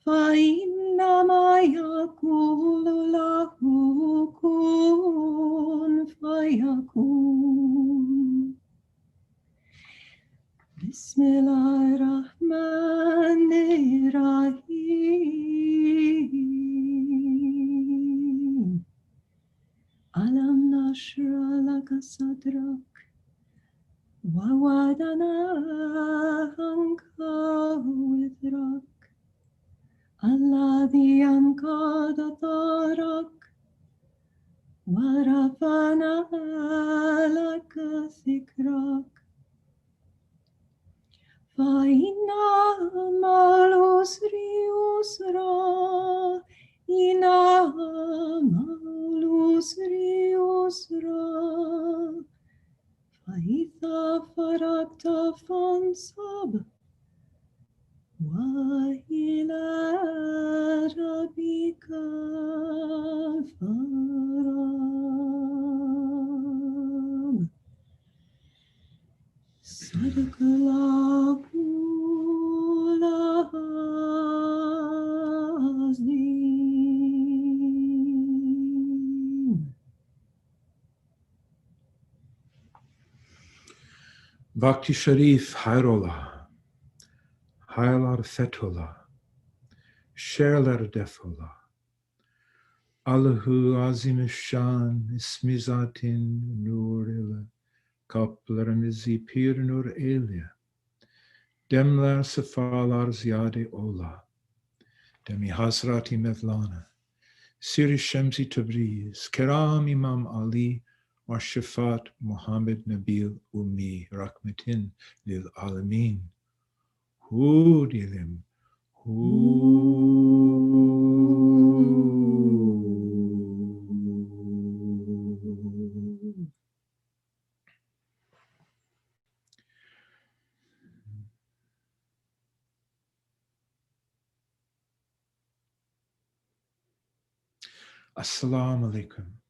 فإنما يقول له كن فيكون بسم الله الرحمن الرحيم ألم نشرح لك صدرك ووضعنا عنك وزرك الذي أنقض ظهرك ورفعنا لك ذكرك فإن مع العسر يسرا إن مع العسر يسرا فإذا فرغت فانصب وإلى ربك فارغب صدق الله العظيم. Bhakti Sharif Hayrola, Haylar Fetola, Sherler Defola, Allahu Azim Shan, Ismizatin Nurila, Kaplaranizi Pir Nur Elia, Demlar Safalar Ziade Ola, Demi Hasrati Mevlana, Siri Shemsi Tabriz, Keram Imam Ali, or Shafat Muhammad Nabil Ummi Rahmatin Lil Alameen. Hu dilim, hu. Assalamu alaikum.